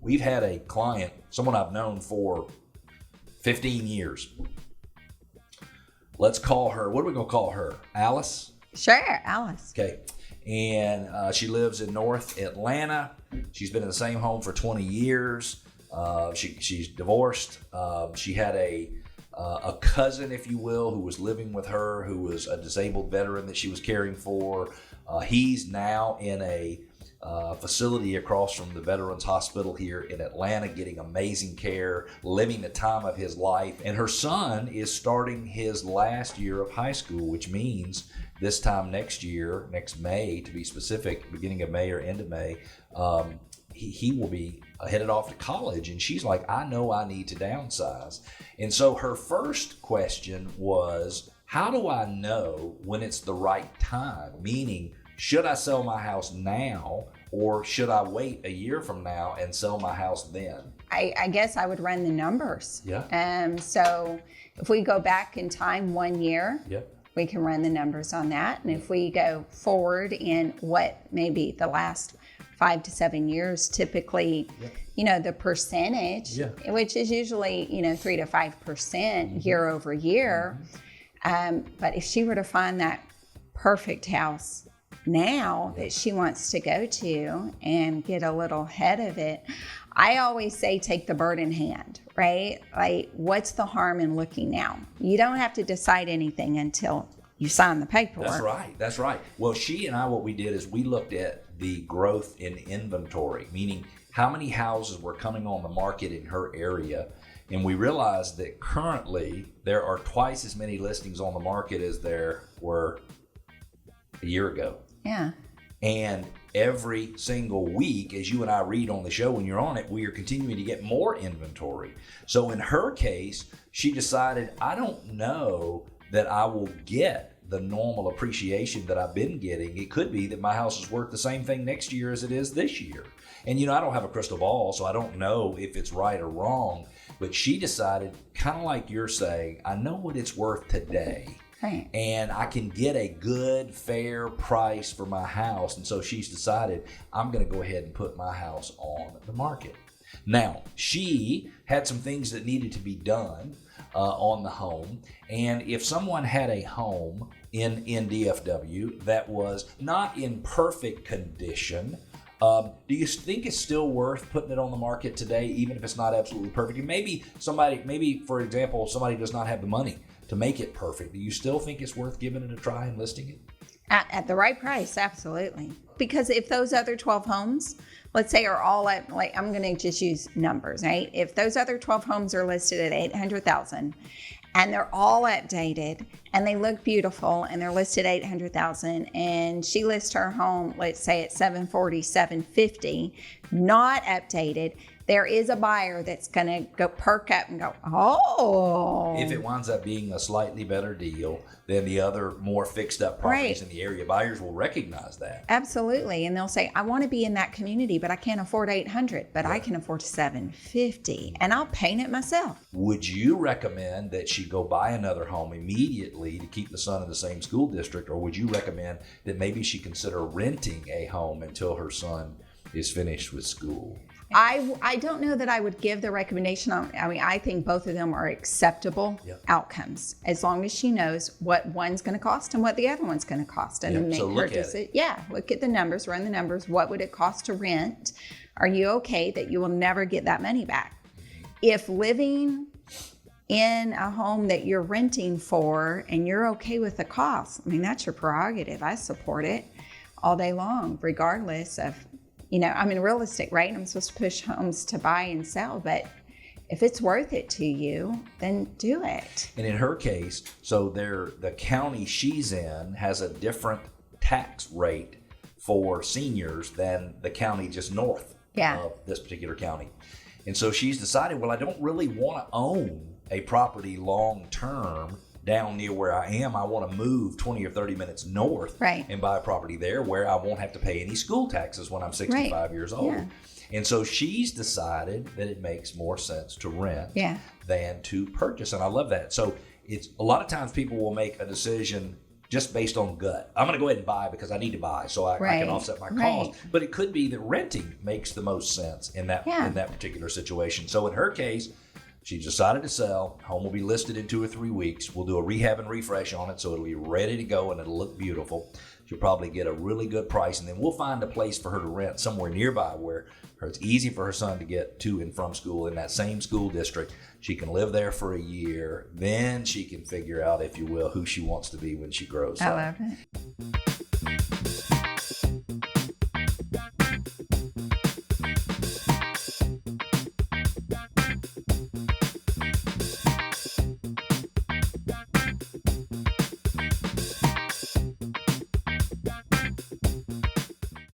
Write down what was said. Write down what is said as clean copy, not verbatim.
we've had a client, someone I've known for 15 years. Let's call her, what are we going to call her? Alice? Sure, Alice. Okay. And she lives in North Atlanta. She's been in the same home for 20 years. She's divorced. She had a cousin, if you will, who was living with her, who was a disabled veteran that she was caring for. He's now in a facility across from the Veterans Hospital here in Atlanta, getting amazing care, living the time of his life. And her son is starting his last year of high school, which means this time next year, next May to be specific, beginning of May or end of May, he will be headed off to college. And she's like, I know I need to downsize. And so her first question was, how do I know when it's the right time? Meaning, should I sell my house now, or should I wait a year from now and sell my house then? I guess I would run the numbers. Yeah. So if we go back in time 1 year, Yep. we can run the numbers on that. And if we go forward in what maybe the last 5 to 7 years, typically, the percentage, which is usually, 3 to 5% year over year. But if she were to find that perfect house now that she wants to go to and get a little ahead of it, I always say take the bird in hand, right? Like, what's the harm in looking now? You don't have to decide anything until you sign the paperwork. That's right. Well, she and I, what we did is we looked at the growth in inventory, meaning how many houses were coming on the market in her area. And we realized that currently there are twice as many listings on the market as there were a year ago. Yeah. And every single week, as you and I read on the show when you're on it, we are continuing to get more inventory. So in her case, she decided, I don't know that I will get the normal appreciation that I've been getting. It could be that my house is worth the same thing next year as it is this year. And I don't have a crystal ball, so I don't know if it's right or wrong. But she decided, kind of like you're saying, I know what it's worth today. Right. And I can get a good, fair price for my house. And so she's decided, I'm going to go ahead and put my house on the market. Now, she had some things that needed to be done on the home. And if someone had a home in DFW that was not in perfect condition, do you think it's still worth putting it on the market today, even if it's not absolutely perfect? And maybe, for example, somebody does not have the money to make it perfect. Do you still think it's worth giving it a try and listing it? At the right price, absolutely. Because if those other 12 homes, let's say, are all at, like, I'm going to just use numbers, right? If those other 12 homes are listed at $800,000 and they're all updated and they look beautiful and they're listed at $800,000, and she lists her home, let's say, at $740,000, $750,000, not updated, there is a buyer that's going to go perk up and go, oh. If it winds up being a slightly better deal than the other more fixed up properties in the area, buyers will recognize that. Absolutely. And they'll say, I want to be in that community, but I can't afford $800,000, but I can afford $750,000, and I'll paint it myself. Would you recommend that she go buy another home immediately to keep the son in the same school district, or would you recommend that maybe she consider renting a home until her son is finished with school? I don't know that I would give the recommendation on, I think both of them are acceptable outcomes, as long as she knows what one's going to cost and what the other one's going to cost, and then make her decision. Yeah, look at the numbers, run the numbers. What would it cost to rent? Are you okay that you will never get that money back? If living in a home that you're renting for and you're okay with the cost, that's your prerogative. I support it all day long, regardless of, I'm in real estate, right? I'm supposed to push homes to buy and sell, but if it's worth it to you, then do it. And in her case, so the county she's in has a different tax rate for seniors than the county just north of this particular county. And so she's decided, well, I don't really want to own a property long term down near where I am. I want to move 20 or 30 minutes north and buy a property there where I won't have to pay any school taxes when I'm 65 years old. Yeah. And so she's decided that it makes more sense to rent than to purchase. And I love that. So it's a lot of times people will make a decision just based on gut. I'm going to go ahead and buy because I need to buy, so I can offset my cost. But it could be that renting makes the most sense in that particular situation. So in her case, she decided to sell. Home will be listed in 2 or 3 weeks. We'll do a rehab and refresh on it, so it'll be ready to go and it'll look beautiful. She'll probably get a really good price, and then we'll find a place for her to rent somewhere nearby where it's easy for her son to get to and from school in that same school district. She can live there for a year. Then she can figure out, if you will, who she wants to be when she grows up. I love it.